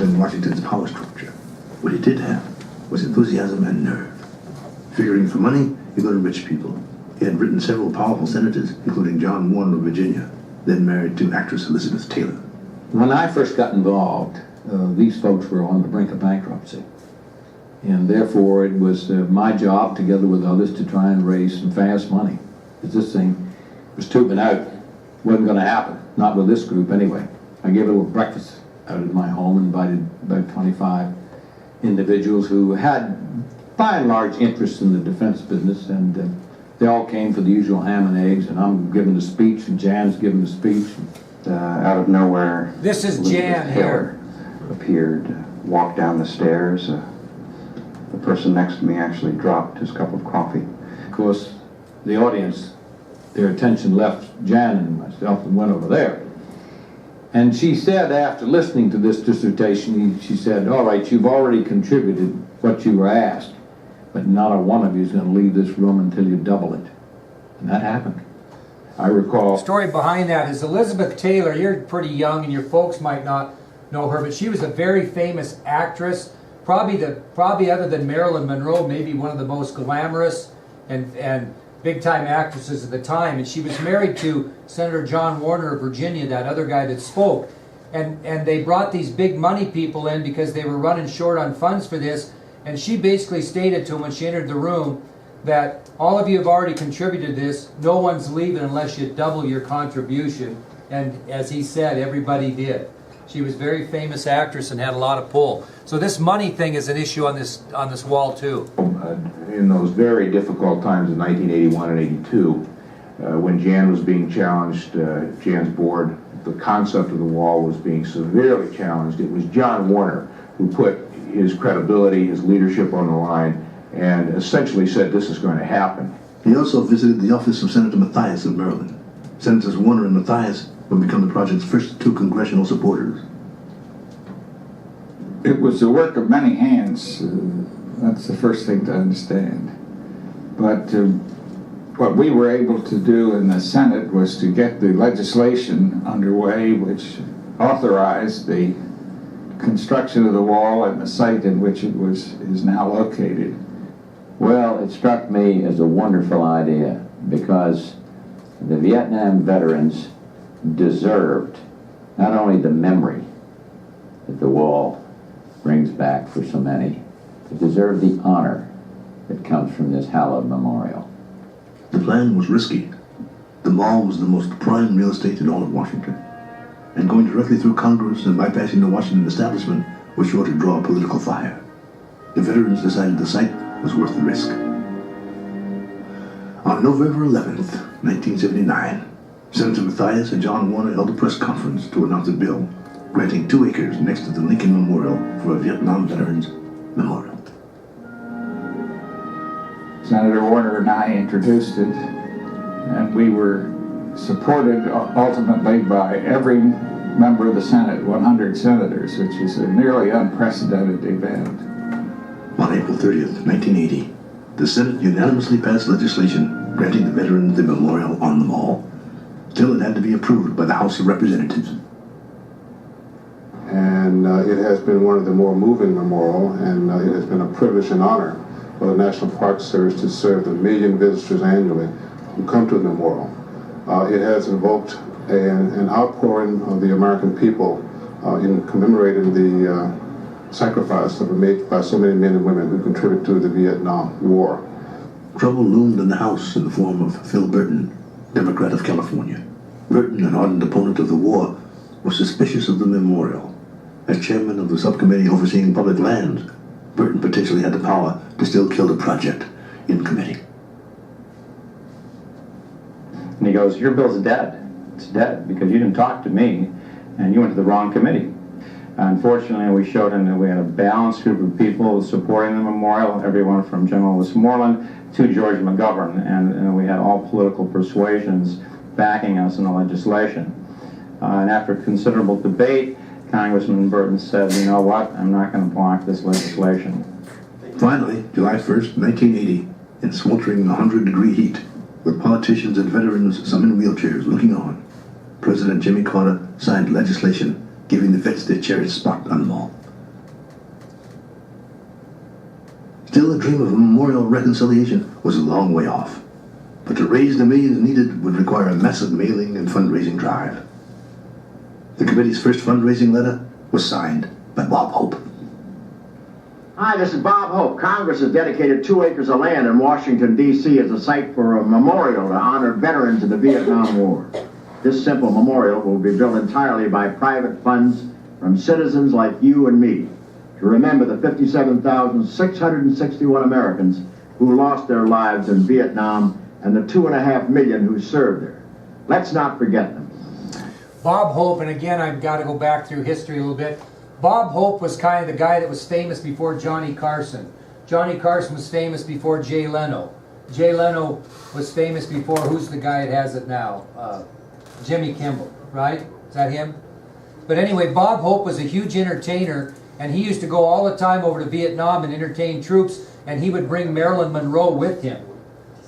been Washington's power structure. What he did have was enthusiasm and nerve. Figuring for money, he go to rich people. He had written several powerful senators, including John Warner of Virginia, then married to actress Elizabeth Taylor. When I first got involved, these folks were on the brink of bankruptcy. And therefore, it was my job, together with others, to try and raise some fast money. Because this thing was tubing out. Wasn't going to happen. Not with this group, anyway. I gave a little breakfast out at my home, invited about 25 individuals who had, by and large, interest in the defense business, and they all came for the usual ham and eggs, and I'm giving the speech, and Jan's giving the speech. Out of nowhere, this is Jan here. Appeared, walked down the stairs. The person next to me actually dropped his cup of coffee. Of course, the audience, their attention left Jan and myself and went over there. And she said, after listening to this dissertation, she said, all right, you've already contributed what you were asked, but not a one of you is going to leave this room until you double it. And that happened. I recall... The story behind that is Elizabeth Taylor. You're pretty young and your folks might not know her, but she was a very famous actress, probably other than Marilyn Monroe, maybe one of the most glamorous and big-time actresses at the time. And she was married to Senator John Warner of Virginia, that other guy that spoke. And they brought these big money people in because they were running short on funds for this. And she basically stated to him when she entered the room that all of you have already contributed this. No one's leaving unless you double your contribution. And as he said, everybody did. She was a very famous actress and had a lot of pull. So this money thing is an issue on this wall too. In those very difficult times in 1981 and 82, when Jan was being challenged, Jan's board, the concept of the wall was being severely challenged. It was John Warner who put his credibility, his leadership on the line, and essentially said this is going to happen. He also visited the office of Senator Mathias of Maryland. Senators Warner and Mathias would become the project's first two congressional supporters. It was the work of many hands. That's the first thing to understand. But what we were able to do in the Senate was to get the legislation underway which authorized the construction of the wall and the site in which it is now located. Well, it struck me as a wonderful idea because the Vietnam veterans deserved not only the memory that the wall brings back for so many, but deserved the honor that comes from this hallowed memorial. The plan was risky. The mall was the most prime real estate in all of Washington, and going directly through Congress and bypassing the Washington establishment was sure to draw political fire. The veterans decided the site was worth the risk. On November 11th, 1979, Senator Mathias and John Warner held a press conference to announce a bill granting 2 acres next to the Lincoln Memorial for a Vietnam Veterans Memorial. Senator Warner and I introduced it, and we were supported ultimately by every member of the Senate, 100 senators, which is a nearly unprecedented event. On April 30th, 1980, the Senate unanimously passed legislation granting the veterans the memorial on the mall. Still, it had to be approved by the House of Representatives. And it has been one of the more moving memorial, and it has been a privilege and honor for the National Park Service to serve the 1 million visitors annually who come to the memorial. It has invoked an outpouring of the American people in commemorating the sacrifice that were made by so many men and women who contributed to the Vietnam War. Trouble loomed in the House in the form of Phil Burton, Democrat of California. Burton, an ardent opponent of the war, was suspicious of the memorial. As chairman of the subcommittee overseeing public lands, Burton potentially had the power to still kill the project in committee. And he goes, your bill's dead. It's dead because you didn't talk to me and you went to the wrong committee. Unfortunately, we showed him that we had a balanced group of people supporting the memorial, everyone from General Westmoreland to George McGovern, and we had all political persuasions backing us in the legislation. And after considerable debate, Congressman Burton said, you know what, I'm not going to block this legislation. Finally, July 1st, 1980, in sweltering 100-degree heat, with politicians and veterans, some in wheelchairs, looking on, President Jimmy Carter signed legislation giving the vets their cherished spot on the mall. Still, the dream of a memorial reconciliation was a long way off. But to raise the millions needed would require a massive mailing and fundraising drive. The committee's first fundraising letter was signed by Bob Hope. Hi, this is Bob Hope. Congress has dedicated 2 acres of land in Washington, D.C. as a site for a memorial to honor veterans of the Vietnam War. This simple memorial will be built entirely by private funds from citizens like you and me to remember the 57,661 Americans who lost their lives in Vietnam and the 2.5 million who served there. Let's not forget them. Bob Hope, and again, I've got to go back through history a little bit. Bob Hope was kind of the guy that was famous before Johnny Carson. Johnny Carson was famous before Jay Leno. Jay Leno was famous before, who's the guy that has it now? Jimmy Kimmel, right? Is that him? But anyway, Bob Hope was a huge entertainer, and he used to go all the time over to Vietnam and entertain troops, and he would bring Marilyn Monroe with him.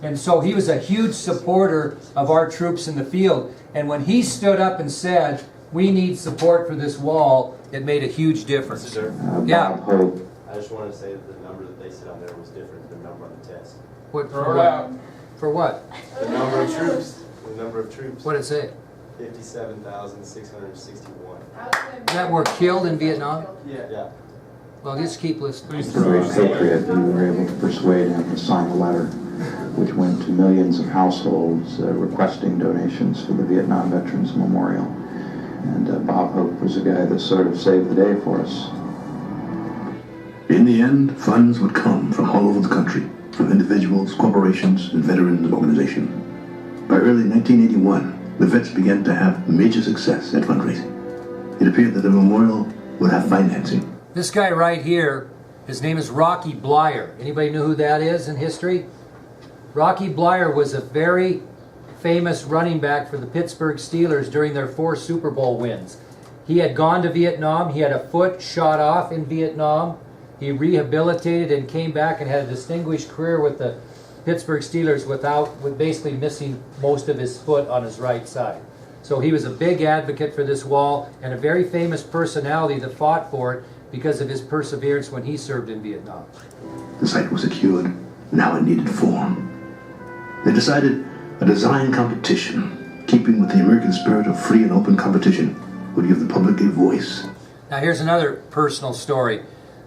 And so he was a huge supporter of our troops in the field. And when he stood up and said, we need support for this wall, it made a huge difference. Sir, Yeah. Bob Hope. I just wanted to say that the number that they said on there was different than the number on the test. What, for what? For what? The number of troops. The number of troops. What did it say? 57,661. That were killed in Vietnam? Yeah. Well, just keep listening. The great patriot, we were able to persuade him to sign a letter which went to millions of households requesting donations for the Vietnam Veterans Memorial. And Bob Hope was the guy that sort of saved the day for us. In the end, funds would come from all over the country, from individuals, corporations, and veterans organizations. By early 1981, the vets began to have major success at fundraising. It appeared that the memorial would have financing. This guy right here, his name is Rocky Bleier. Anybody know who that is in history? Rocky Bleier was a very famous running back for the Pittsburgh Steelers during their 4 Super Bowl wins. He had gone to Vietnam. He had a foot shot off in Vietnam. He rehabilitated and came back and had a distinguished career with the Pittsburgh Steelers with basically missing most of his foot on his right side. So he was a big advocate for this wall and a very famous personality that fought for it because of his perseverance when he served in Vietnam. The site was secured. Now it needed form. They decided a design competition, keeping with the American spirit of free and open competition, would give the public a voice. Now here's another personal story.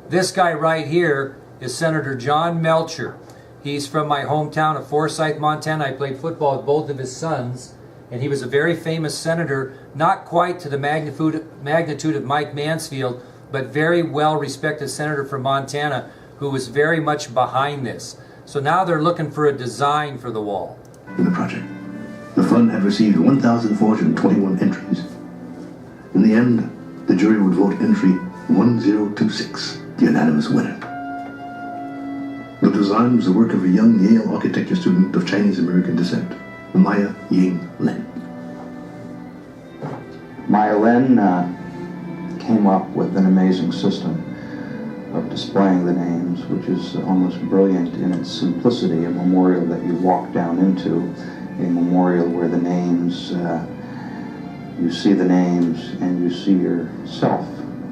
This guy right here is Senator John Melcher. He's from my hometown of Forsyth, Montana. I played football with both of his sons, and he was a very famous senator, not quite to the magnitude of Mike Mansfield, but very well-respected senator from Montana who was very much behind this. So now they're looking for a design for the wall. In the project, the fund had received 1,421 entries. In the end, the jury would vote entry 1026, the unanimous winner. The design was the work of a young Yale architecture student of Chinese-American descent, Maya Ying Lin. Maya Lin came up with an amazing system of displaying the names, which is almost brilliant in its simplicity, a memorial that you walk down into, a memorial where the names, you see the names and you see yourself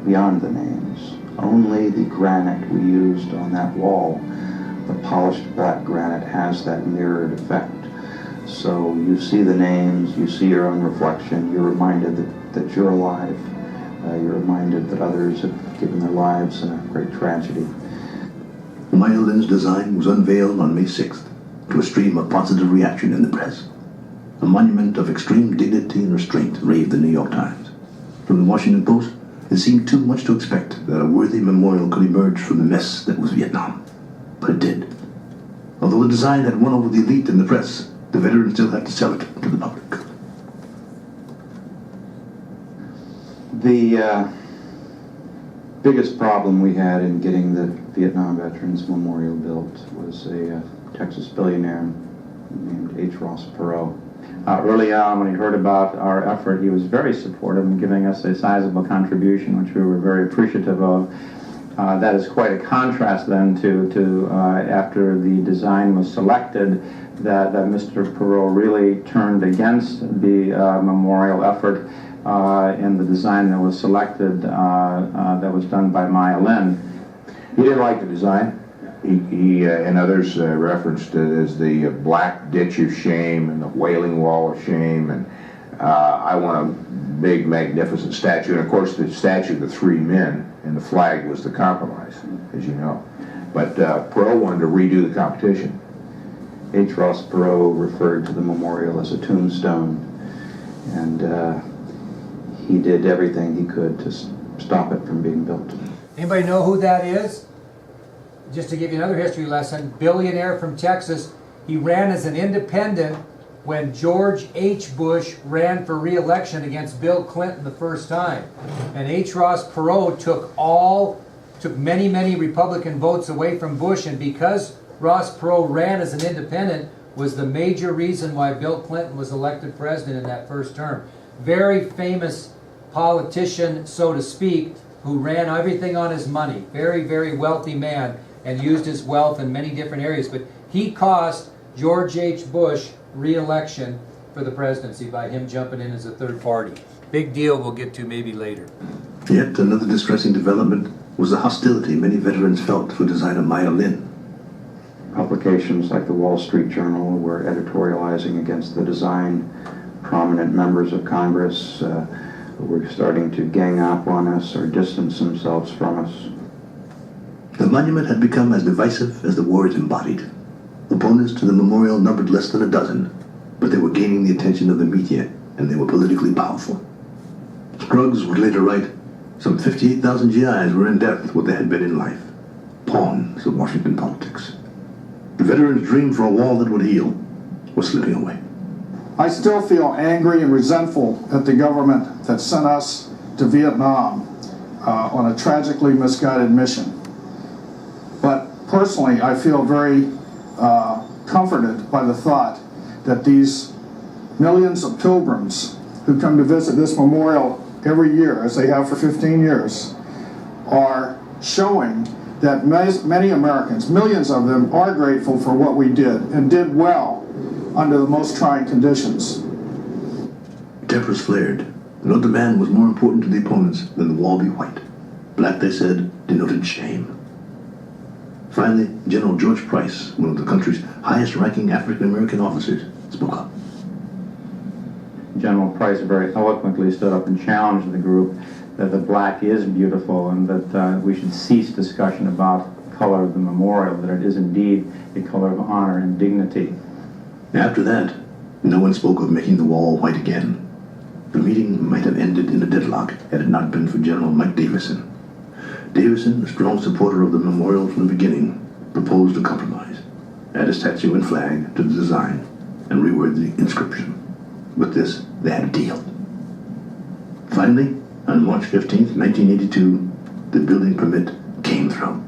beyond the names. Only the granite we used on that wall, the polished black granite, has that mirrored effect. So you see the names, you see your own reflection, you're reminded that you're alive. You're reminded that others have given their lives in a great tragedy. Maya Lin's design was unveiled on May 6th to a stream of positive reaction in the press. A monument of extreme dignity and restraint, raved the New York Times. From the Washington Post, it seemed too much to expect that a worthy memorial could emerge from the mess that was Vietnam. But it did. Although the design had won over the elite in the press, the veterans still had to sell it to the public. The biggest problem we had in getting the Vietnam Veterans Memorial built was a Texas billionaire named H. Ross Perot. Early on, when he heard about our effort, he was very supportive in giving us a sizable contribution, which we were very appreciative of. That is quite a contrast then to after the design was selected, that Mr. Perot really turned against the memorial effort in the design that was selected, that was done by Maya Lin. He didn't like the design. He and others referenced it as the Black Ditch of Shame and the Wailing Wall of Shame, and I want a big, magnificent statue. And of course, the statue of the three men and the flag was the compromise, as you know. But Perot wanted to redo the competition. H. Ross Perot referred to the memorial as a tombstone, and he did everything he could to stop it from being built. Anybody know who that is? Just to give you another history lesson, billionaire from Texas. He ran as an independent when George H. Bush ran for re-election against Bill Clinton the first time. And H. Ross Perot took many, many Republican votes away from Bush, and because Ross Perot ran as an independent was the major reason why Bill Clinton was elected president in that first term. Very famous politician, so to speak, who ran everything on his money. Very, very wealthy man, and used his wealth in many different areas. But he cost George H. Bush re-election for the presidency by him jumping in as a third party. Big deal we'll get to maybe later. Yet another distressing development was the hostility many veterans felt for designer Maya Lin. Publications like the Wall Street Journal were editorializing against the design. Prominent members of Congress were starting to gang up on us or distance themselves from us. The monument had become as divisive as the words embodied. Opponents to the memorial numbered less than a dozen, but they were gaining the attention of the media, and they were politically powerful. Scruggs would later write, some 58,000 GIs were in debt with what they had been in life, pawns of Washington politics. The veterans' dream for a wall that would heal was slipping away. I still feel angry and resentful at the government that sent us to Vietnam on a tragically misguided mission. But personally, I feel very comforted by the thought that these millions of pilgrims who come to visit this memorial every year, as they have for 15 years, are showing that many Americans, millions of them, are grateful for what we did and did well under the most trying conditions. Tempers flared. No demand was more important to the opponents than the wall be white. Black, they said, denoted shame. Finally, General George Price, one of the country's highest-ranking African-American officers, spoke up. General Price very eloquently stood up and challenged the group that the black is beautiful and that we should cease discussion about the color of the memorial, that it is indeed a color of honor and dignity. After that, no one spoke of making the wall white again. The meeting might have ended in a deadlock had it not been for General Mike Davison. Davison, a strong supporter of the memorial from the beginning, proposed a compromise. Add a statue and flag to the design and reword the inscription. With this, they had a deal. Finally, on March 15th, 1982, the building permit came through.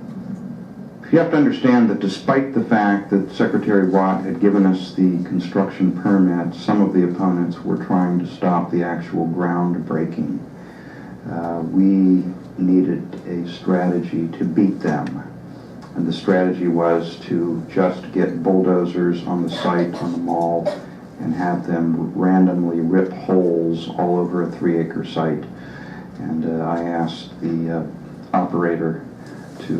You have to understand that despite the fact that Secretary Watt had given us the construction permit, some of the opponents were trying to stop the actual ground breaking. We needed a strategy to beat them. And the strategy was to just get bulldozers on the site, on the mall, and have them randomly rip holes all over a 3-acre site. And I asked the operator to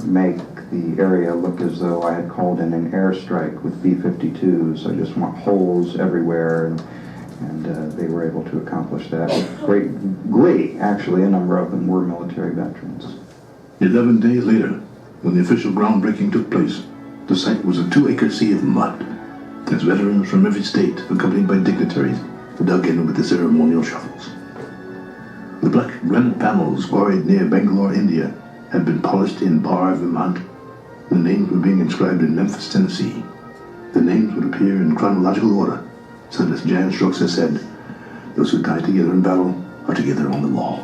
make the area look as though I had called in an airstrike with B-52s. I just want holes everywhere, and they were able to accomplish that with great glee. Actually, a number of them were military veterans. 11 days later, when the official groundbreaking took place, the site was a 2-acre sea of mud, as veterans from every state, accompanied by dignitaries, dug in with the ceremonial shovels. The black granite panels quarried near Bangalore, India, had been polished in Barr, Vermont. The names were being inscribed in Memphis, Tennessee. The names would appear in chronological order, so that as Jan Strokes has said, those who die together in battle are together on the wall.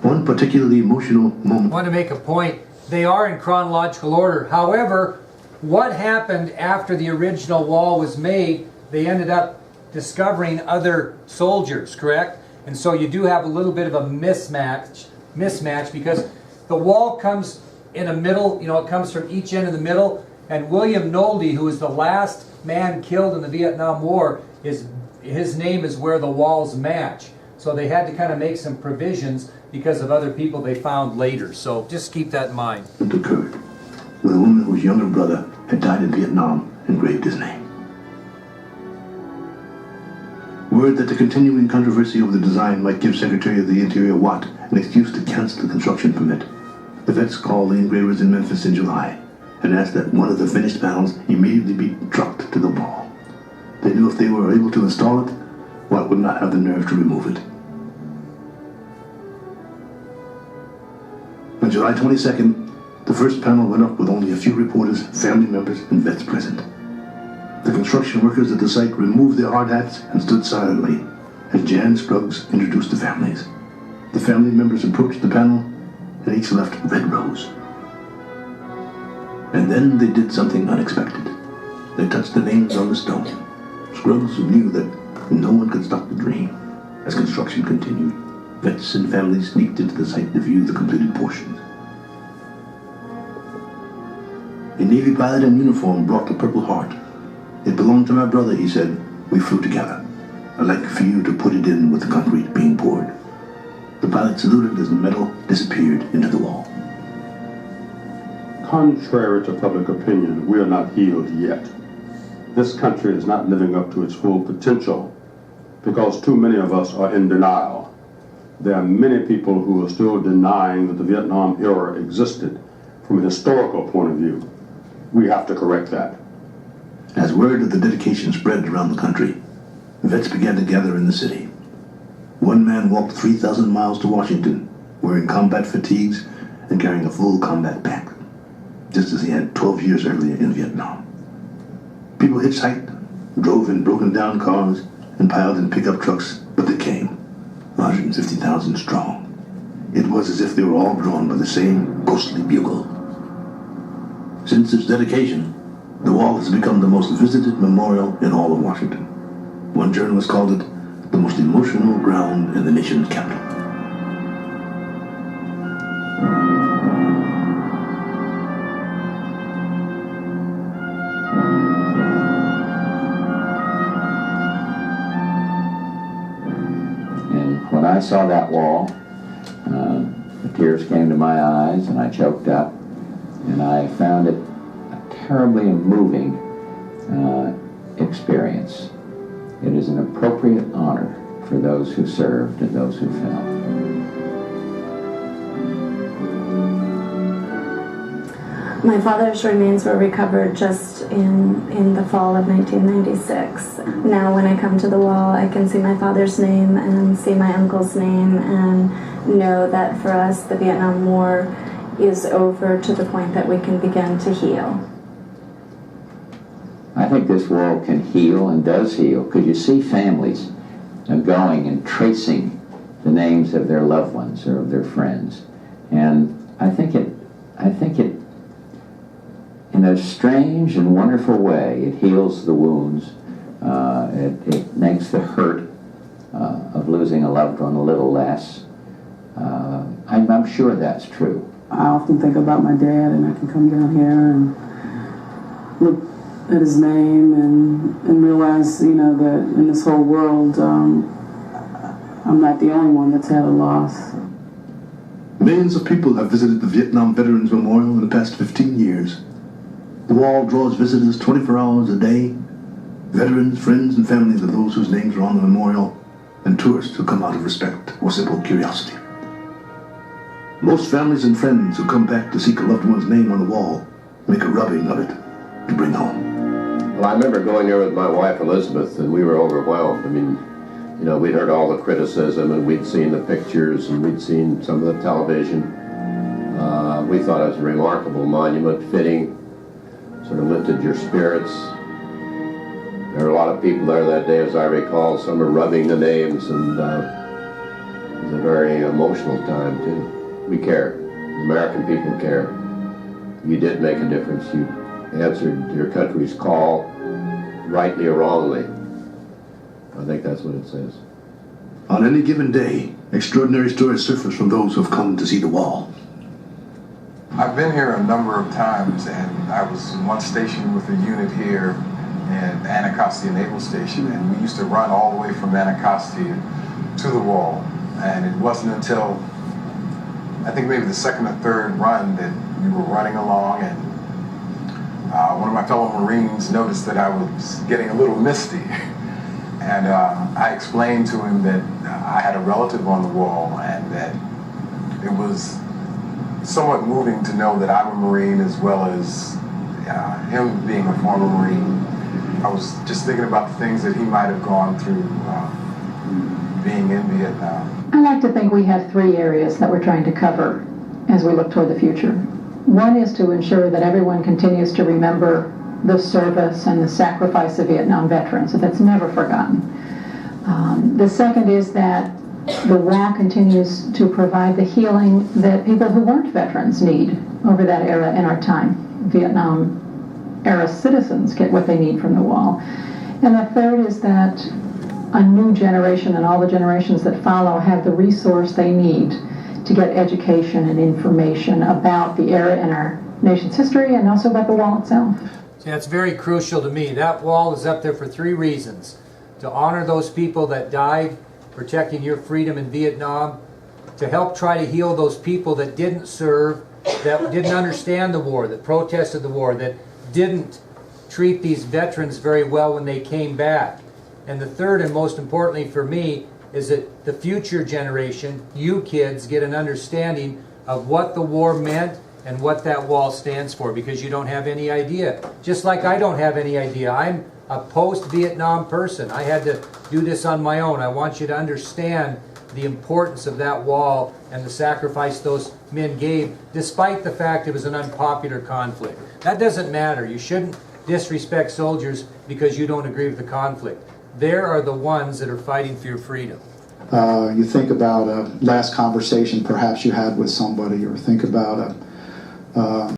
One particularly emotional moment. I want to make a point. They are in chronological order. However, what happened after the original wall was made, they ended up discovering other soldiers, correct? And so you do have a little bit of a mismatch because the wall comes in a middle, it comes from each end of the middle, and William Nolde, who was the last man killed in the Vietnam War, his name is where the walls match. So they had to kind of make some provisions because of other people they found later. So just keep that in mind. It occurred. with a woman whose younger brother had died in Vietnam engraved his name. Word that the continuing controversy over the design might give Secretary of the Interior Watt an excuse to cancel the construction permit. The vets called the engravers in Memphis in July and asked that one of the finished panels immediately be trucked to the wall. They knew if they were able to install it, Watt would not have the nerve to remove it. On July 22nd, the first panel went up with only a few reporters, family members, and vets present. The construction workers at the site removed their hard hats and stood silently as Jan Scruggs introduced the families. The family members approached the panel and each left red rose. And then they did something unexpected. They touched the names on the stone. Scruggs knew that no one could stop the dream. As construction continued, vets and families sneaked into the site to view the completed portions. A Navy pilot in uniform brought the Purple Heart. "It belonged to my brother," he said. "We flew together. I'd like for you to put it in with the concrete being poured." The pilot saluted as the metal disappeared into the wall. Contrary to public opinion, we are not healed yet. This country is not living up to its full potential because too many of us are in denial. There are many people who are still denying that the Vietnam era existed from a historical point of view. We have to correct that. As word of the dedication spread around the country, vets began to gather in the city. One man walked 3,000 miles to Washington, wearing combat fatigues and carrying a full combat pack, just as he had 12 years earlier in Vietnam. People hitchhiked, drove in broken-down cars, and piled in pickup trucks, but they came, 150,000 strong. It was as if they were all drawn by the same ghostly bugle. Since its dedication, the wall has become the most visited memorial in all of Washington. One journalist called it the most emotional ground in the nation's capital. And when I saw that wall, the tears came to my eyes and I choked up, and I found it a terribly moving experience. It is an appropriate honor for those who served and those who fell. My father's remains were recovered just in the fall of 1996. Now when I come to the wall, I can see my father's name and see my uncle's name and know that for us the Vietnam War is over to the point that we can begin to heal. I think this wall can heal and does heal, because you see families going and tracing the names of their loved ones or of their friends. And I think it, in a strange and wonderful way, it heals the wounds. It makes the hurt of losing a loved one a little less. I'm sure that's true. I often think about my dad, and I can come down here and look at his name and realize, you know, that in this whole world, I'm not the only one that's had a loss. Millions of people have visited the Vietnam Veterans Memorial in the past 15 years. The wall draws visitors 24 hours a day, veterans, friends, and families of those whose names are on the memorial, and tourists who come out of respect or simple curiosity. Most families and friends who come back to seek a loved one's name on the wall make a rubbing of it to bring home. Well, I remember going there with my wife Elizabeth, and we were overwhelmed. I mean, you know, we'd heard all the criticism, and we'd seen the pictures, and we'd seen some of the television. We thought it was a remarkable monument, fitting, sort of lifted your spirits. There were a lot of people there that day, as I recall. Some were rubbing the names, and it was a very emotional time, too. We care. American people care. You did make a difference. You answered your country's call, rightly or wrongly. I think that's what it says. On any given day, extraordinary stories surface from those who have come to see the wall. I've been here a number of times, and I was in one station with a unit here at Anacostia Naval Station, and we used to run all the way from Anacostia to the wall. And it wasn't until, I think maybe the second or third run, that we were running along, and one of my fellow Marines noticed that I was getting a little misty. And I explained to him that I had a relative on the wall and that it was somewhat moving to know that I'm a Marine as well as him being a former Marine. I was just thinking about the things that he might have gone through being in Vietnam. I like to think we have 3 areas that we're trying to cover as we look toward the future. One is to ensure that everyone continues to remember the service and the sacrifice of Vietnam veterans, so that's never forgotten. The second is that the wall continues to provide the healing that people who weren't veterans need over that era in our time. Vietnam era citizens get what they need from the wall. And the third is that a new generation and all the generations that follow have the resource they need to get education and information about the era in our nation's history and also about the wall itself. See, that's very crucial to me. That wall is up there for 3 reasons. To honor those people that died protecting your freedom in Vietnam, to help try to heal those people that didn't serve, that didn't understand the war, that protested the war, that didn't treat these veterans very well when they came back. And the third and most importantly for me is that the future generation, you kids, get an understanding of what the war meant and what that wall stands for, because you don't have any idea. Just like I don't have any idea. I'm a post-Vietnam person. I had to do this on my own. I want you to understand the importance of that wall and the sacrifice those men gave, despite the fact it was an unpopular conflict. That doesn't matter. You shouldn't disrespect soldiers because you don't agree with the conflict. They are the ones that are fighting for your freedom. You think about a last conversation perhaps you had with somebody, or think about a